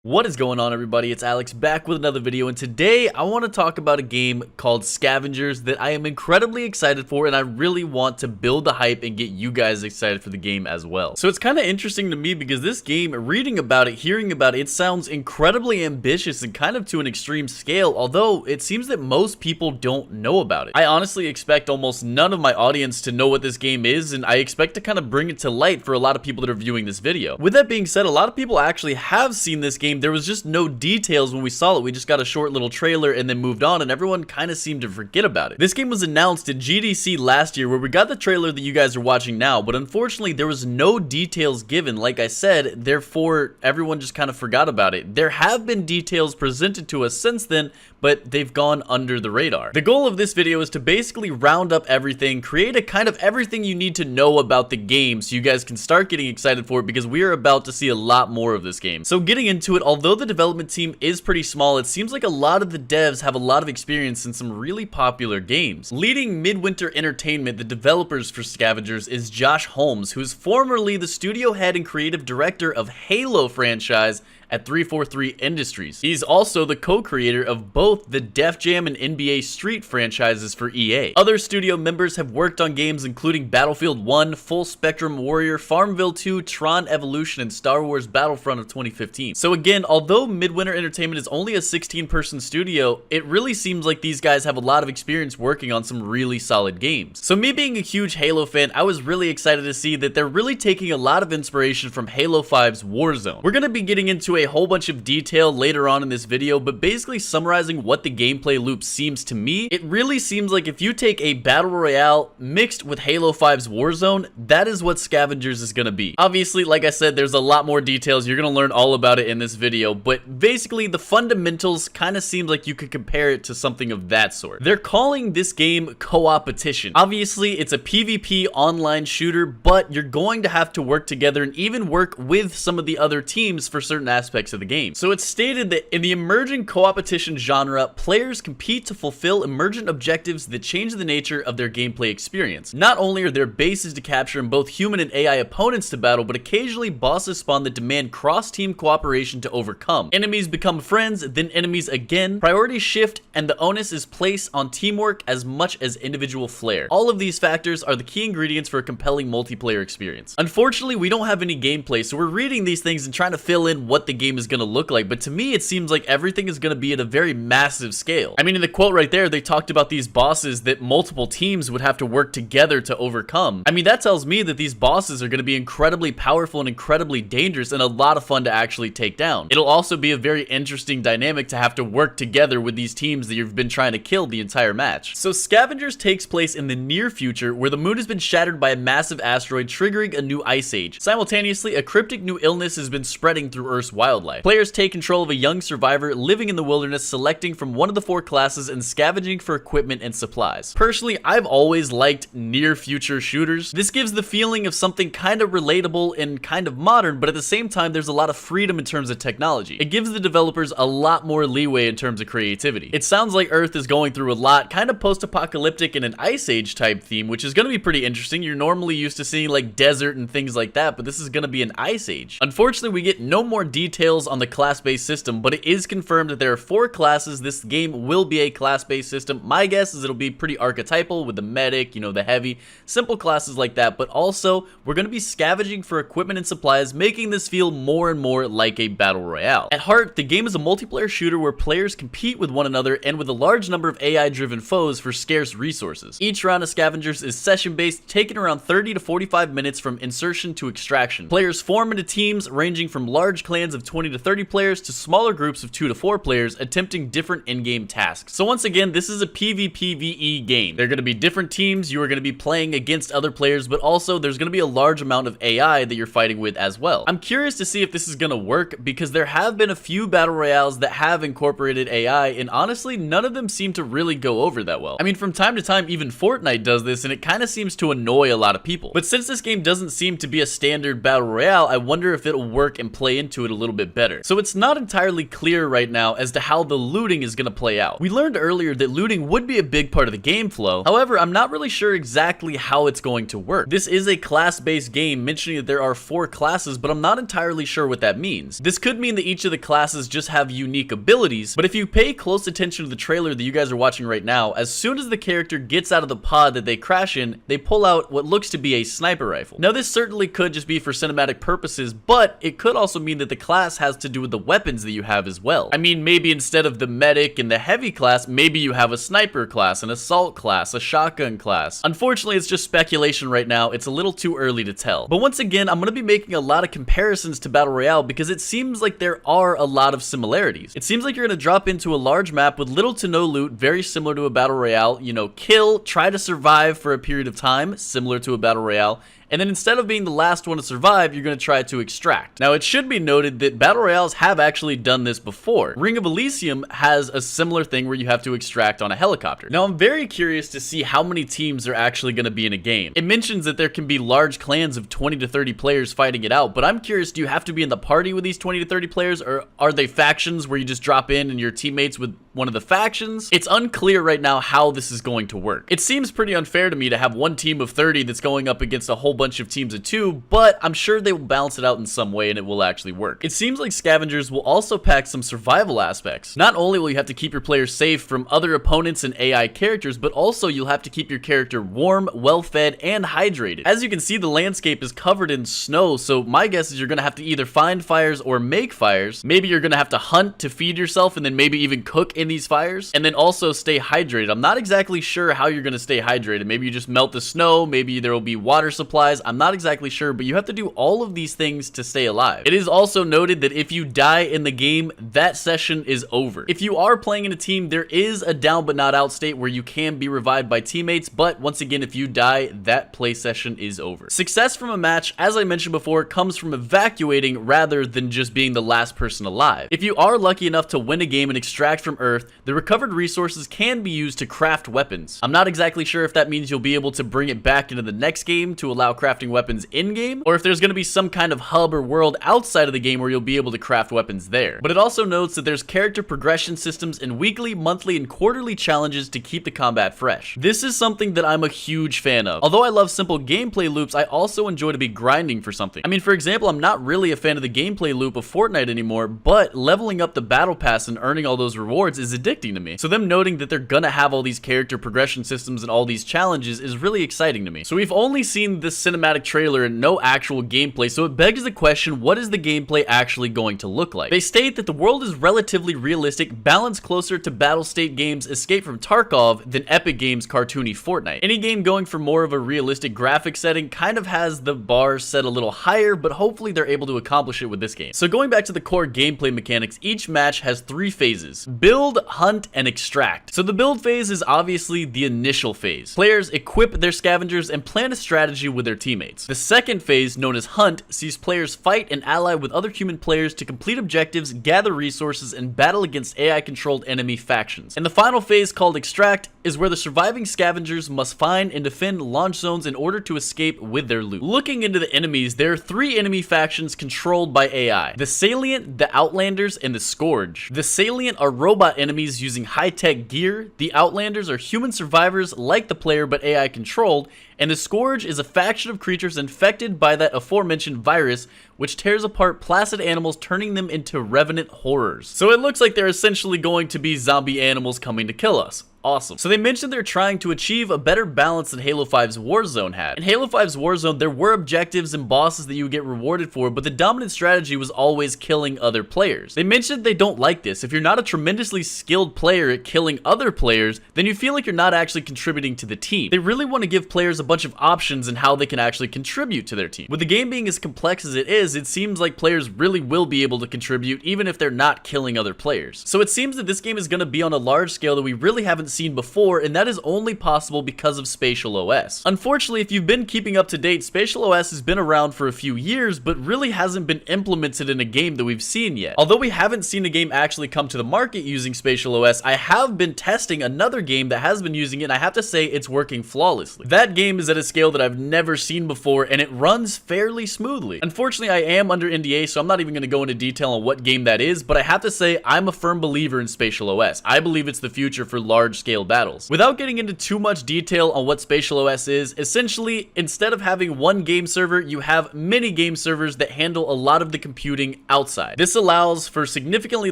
What is going on, everybody? It's Alex back with another video, and today I want to talk about a game called Scavengers that I am incredibly excited for, and I really want to build the hype and get you guys excited for the game as well. So it's kind of interesting to me because this game, reading about it, hearing about it, it sounds incredibly ambitious and kind of to an extreme scale, although it seems that most people don't know about it. I honestly expect almost none of my audience to know what this game is, and I expect to kind of bring it to light for a lot of people that are viewing this video. With that being said, a lot of people actually have seen this game. There was just no details when we saw it. We just got a short little trailer and then moved on, and everyone kind of seemed to forget about it. This game was announced at GDC last year, where we got the trailer that you guys are watching now, but unfortunately there was no details given. Like I said, therefore everyone just kind of forgot about it. There have been details presented to us since then, but they've gone under the radar. The goal of this video is to basically round up everything, create a kind of everything you need to know about the game so you guys can start getting excited for it, because we are about to see a lot more of this game. So getting into it, although the development team is pretty small, it seems like a lot of the devs have a lot of experience in some really popular games. Leading Midwinter Entertainment, the developers for Scavengers, is Josh Holmes, who is formerly the studio head and creative director of Halo franchise at 343 Industries. He's also the co-creator of both the Def Jam and NBA Street franchises for EA. Other studio members have worked on games including Battlefield 1, Full Spectrum Warrior, Farmville 2, Tron Evolution, and Star Wars Battlefront of 2015. So again, although Midwinter Entertainment is only a 16-person studio, it really seems like these guys have a lot of experience working on some really solid games. So me being a huge Halo fan, I was really excited to see that they're really taking a lot of inspiration from Halo 5's Warzone. We're going to be getting into a whole bunch of detail later on in this video, but basically summarizing what the gameplay loop seems to me, it really seems like if you take a battle royale mixed with Halo 5's Warzone, that is what Scavengers is going to be. Obviously, like I said, there's a lot more details. You're going to learn all about it in this video, but basically the fundamentals kind of seems like you could compare it to something of that sort. They're calling this game Co-opetition. Obviously, it's a PvP online shooter, but you're going to have to work together and even work with some of the other teams for certain aspects of the game. So it's stated that in the emerging co-opetition genre, players compete to fulfill emergent objectives that change the nature of their gameplay experience. Not only are there bases to capture and both human and AI opponents to battle, but occasionally bosses spawn that demand cross-team cooperation to overcome. Enemies become friends, then enemies again, priorities shift, and the onus is placed on teamwork as much as individual flair. All of these factors are the key ingredients for a compelling multiplayer experience. Unfortunately, we don't have any gameplay, so we're reading these things and trying to fill in what the game is going to look like, but to me it seems like everything is going to be at a very massive scale. I mean, in the quote right there, they talked about these bosses that multiple teams would have to work together to overcome. I mean, that tells me that these bosses are going to be incredibly powerful and incredibly dangerous and a lot of fun to actually take down. It'll also be a very interesting dynamic to have to work together with these teams that you've been trying to kill the entire match. So Scavengers takes place in the near future, where the moon has been shattered by a massive asteroid, triggering a new ice age. Simultaneously, a cryptic new illness has been spreading through Earth's wildlife. Players take control of a young survivor living in the wilderness, selecting from one of the 4 classes and scavenging for equipment and supplies. Personally, I've always liked near future shooters. This gives the feeling of something kind of relatable and kind of modern, but at the same time there's a lot of freedom in terms of technology. It gives the developers a lot more leeway in terms of creativity. It sounds like Earth is going through a lot, kind of post-apocalyptic and an ice age type theme, which is going to be pretty interesting. You're normally used to seeing like desert and things like that, but this is going to be an ice age. Unfortunately, we get no more details on the class-based system, but it is confirmed that there are 4 classes. This game will be a class-based system. My guess is it'll be pretty archetypal with the medic, you know, the heavy, simple classes like that, but also we're going to be scavenging for equipment and supplies, making this feel more and more like a battle royale. At heart, the game is a multiplayer shooter where players compete with one another and with a large number of AI-driven foes for scarce resources. Each round of Scavengers is session-based, taking around 30 to 45 minutes from insertion to extraction. Players form into teams ranging from large clans of 20 to 30 players to smaller groups of 2 to 4 players, attempting different in-game tasks. So once again, this is a PvPvE game. There are going to be different teams. You are going to be playing against other players, but also there's going to be a large amount of AI that you're fighting with as well. I'm curious to see if this is going to work, because there have been a few battle royales that have incorporated AI, and honestly none of them seem to really go over that well. I mean, from time to time even Fortnite does this, and it kind of seems to annoy a lot of people. But since this game doesn't seem to be a standard battle royale, I wonder if it'll work and play into it a little bit better. So it's not entirely clear right now as to how the looting is going to play out. We learned earlier that looting would be a big part of the game flow. However, I'm not really sure exactly how it's going to work. This is a class-based game mentioning that there are 4 classes, but I'm not entirely sure what that means. This could mean that each of the classes just have unique abilities, but if you pay close attention to the trailer that you guys are watching right now, as soon as the character gets out of the pod that they crash in, they pull out what looks to be a sniper rifle. Now this certainly could just be for cinematic purposes, but it could also mean that the class has to do with the weapons that you have as well. I mean, maybe instead of the medic and the heavy class, maybe you have a sniper class, an assault class, a shotgun class. Unfortunately, it's just speculation right now. It's a little too early to tell. But once again, I'm going to be making a lot of comparisons to Battle Royale because it seems like there are a lot of similarities. It seems like you're going to drop into a large map with little to no loot, very similar to a Battle Royale. You know, kill, try to survive for a period of time, similar to a Battle Royale. And then instead of being the last one to survive, you're going to try to extract. Now, it should be noted that Battle Royales have actually done this before. Ring of Elysium has a similar thing where you have to extract on a helicopter. Now, I'm very curious to see how many teams are actually going to be in a game. It mentions that there can be large clans of 20 to 30 players fighting it out, but I'm curious, do you have to be in the party with these 20 to 30 players, or are they factions where you just drop in and your teammates with one of the factions? It's unclear right now how this is going to work. It seems pretty unfair to me to have one team of 30 that's going up against a whole bunch of teams of 2, but I'm sure they will balance it out in some way and it will actually work. It seems like Scavengers will also pack some survival aspects. Not only will you have to keep your players safe from other opponents and AI characters, but also you'll have to keep your character warm, well-fed, and hydrated. As you can see, the landscape is covered in snow, so my guess is you're going to have to either find fires or make fires. Maybe you're going to have to hunt to feed yourself and then maybe even cook in these fires, and then also stay hydrated. I'm not exactly sure how you're going to stay hydrated. Maybe you just melt the snow, maybe there will be water supplies. I'm not exactly sure, but you have to do all of these things to stay alive. It is also noted that if you die in the game, that session is over. If you are playing in a team, there is a down but not out state where you can be revived by teammates, but once again, if you die, that play session is over. Success from a match, as I mentioned before, comes from evacuating rather than just being the last person alive. If you are lucky enough to win a game and extract from Earth, the recovered resources can be used to craft weapons. I'm not exactly sure if that means you'll be able to bring it back into the next game to allow crafting weapons in-game, or if there's going to be some kind of hub or world outside of the game where you'll be able to craft weapons there. But it also notes that there's character progression systems and weekly, monthly, and quarterly challenges to keep the combat fresh. This is something that I'm a huge fan of. Although I love simple gameplay loops, I also enjoy to be grinding for something. I mean, for example, I'm not really a fan of the gameplay loop of Fortnite anymore, but leveling up the battle pass and earning all those rewards is addicting to me. So them noting that they're gonna have all these character progression systems and all these challenges is really exciting to me. So we've only seen this cinematic trailer and no actual gameplay, so it begs the question, what is the gameplay actually going to look like? They state that the world is relatively realistic, balanced closer to Battlestate Games' Escape from Tarkov than Epic Games' cartoony Fortnite. Any game going for more of a realistic graphic setting kind of has the bar set a little higher, but hopefully they're able to accomplish it with this game. So going back to the core gameplay mechanics, each match has 3 phases: build, hunt, and extract. So the build phase is obviously the initial phase. Players equip their scavengers and plan a strategy with their teammates. The second phase, known as hunt, sees players fight and ally with other human players to complete objectives, gather resources, and battle against AI-controlled enemy factions. And the final phase, called extract, is where the surviving scavengers must find and defend launch zones in order to escape with their loot. Looking into the enemies, there are 3 enemy factions controlled by AI: the Salient, the Outlanders, and the Scourge. The Salient are robot enemies using high-tech gear, the Outlanders are human survivors like the player but AI controlled, and the Scourge is a faction of creatures infected by that aforementioned virus, which tears apart placid animals, turning them into revenant horrors. So it looks like they're essentially going to be zombie animals coming to kill us. Awesome. So they mentioned they're trying to achieve a better balance than Halo 5's Warzone had. In Halo 5's Warzone, there were objectives and bosses that you would get rewarded for, but the dominant strategy was always killing other players. They mentioned they don't like this. If you're not a tremendously skilled player at killing other players, then you feel like you're not actually contributing to the team. They really want to give players a bunch of options in how they can actually contribute to their team. With the game being as complex as it is, it seems like players really will be able to contribute even if they're not killing other players. So it seems that this game is going to be on a large scale that we really haven't seen before, and that is only possible because of Spatial OS. Unfortunately, if you've been keeping up to date, Spatial OS has been around for a few years, but really hasn't been implemented in a game that we've seen yet. Although we haven't seen a game actually come to the market using Spatial OS, I have been testing another game that has been using it, and I have to say it's working flawlessly. That game is at a scale that I've never seen before, and it runs fairly smoothly. Unfortunately, I am under NDA, so I'm not even going to go into detail on what game that is, but I have to say I'm a firm believer in Spatial OS. I believe it's the future for large-scale battles. Without getting into too much detail on what Spatial OS is, essentially, instead of having one game server, you have many game servers that handle a lot of the computing outside. This allows for significantly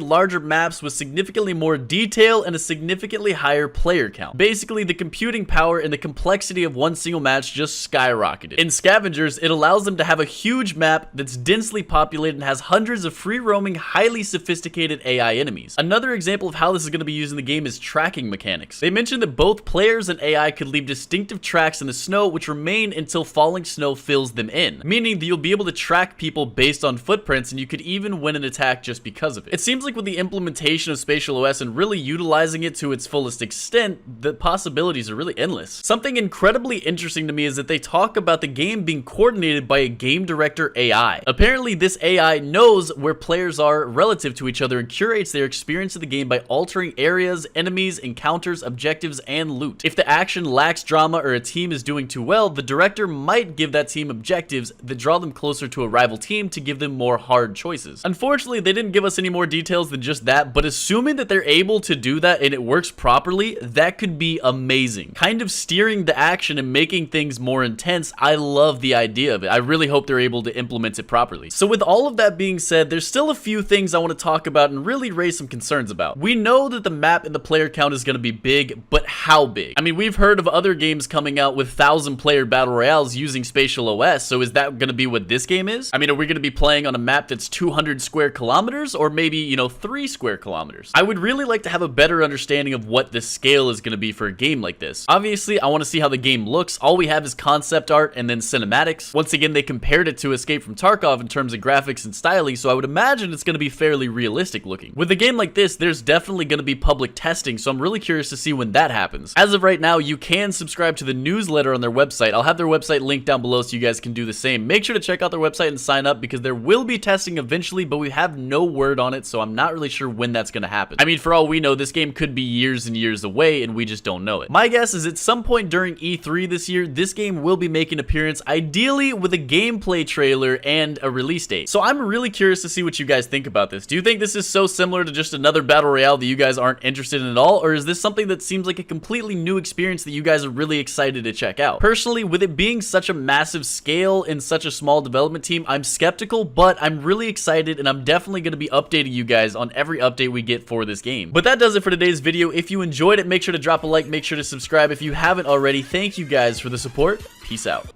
larger maps with significantly more detail and a significantly higher player count. Basically, the computing power and the complexity of one single match just skyrocketed. In Scavengers, it allows them to have a huge map that's densely populated and has hundreds of free-roaming, highly sophisticated AI enemies. Another example of how this is going to be used in the game is tracking mechanics. They mentioned that both players and AI could leave distinctive tracks in the snow which remain until falling snow fills them in, meaning that you'll be able to track people based on footprints and you could even win an attack just because of it. It seems like with the implementation of Spatial OS and really utilizing it to its fullest extent, the possibilities are really endless. Something incredibly interesting to me is that they talk about the game being coordinated by a game director AI. Apparently, this AI knows where players are relative to each other and curates their experience of the game by altering areas, enemies, encounters, objectives, and loot. If the action lacks drama or a team is doing too well, the director might give that team objectives that draw them closer to a rival team to give them more hard choices. Unfortunately, they didn't give us any more details than just that, but assuming that they're able to do that and it works properly, that could be amazing. Kind of steering the action and making things more intense. I love the idea of it. I really hope they're able to implement it properly. So with all of that being said, there's still a few things I want to talk about and really raise some concerns about. We know that the map and the player count is going to be big, but how big? I mean, we've heard of other games coming out with 1,000-player battle royales using Spatial OS, so is that going to be what this game is? I mean, are we going to be playing on a map that's 200 square kilometers or maybe, you know, 3 square kilometers? I would really like to have a better understanding of what the scale is going to be for a game like this. Obviously, I want to see how the game looks. All we have is concept art and then cinematics. Once again, they compared it to Escape from Tarkov in terms of graphics and styling, so I would imagine it's going to be fairly realistic looking. With a game like this, there's definitely going to be public testing, so I'm really curious to see when that happens. As of right now, you can subscribe to the newsletter on their website. I'll have their website linked down below so you guys can do the same. Make sure to check out their website and sign up because there will be testing eventually, but we have no word on it, so I'm not really sure when that's going to happen. I mean, for all we know, this game could be years and years away, and we just don't know it. My guess is at some point during E3 this year, this game will be making an appearance, ideally with a gameplay trailer and a release date. So I'm really curious to see what you guys think about this. Do you think this is so similar to just another battle royale that you guys aren't interested in at all, or is this something that seems like a completely new experience that you guys are really excited to check out? Personally, with it being such a massive scale and such a small development team, I'm skeptical, but I'm really excited and I'm definitely going to be updating you guys on every update we get for this game. But that does it for today's video. If you enjoyed it, make sure to drop a like, make sure to subscribe if you haven't already. Thank you guys for the support. Peace out.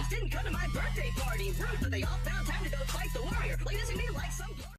Didn't come to my birthday party. Rude, but they all found time to go fight the warrior. Like this can be like some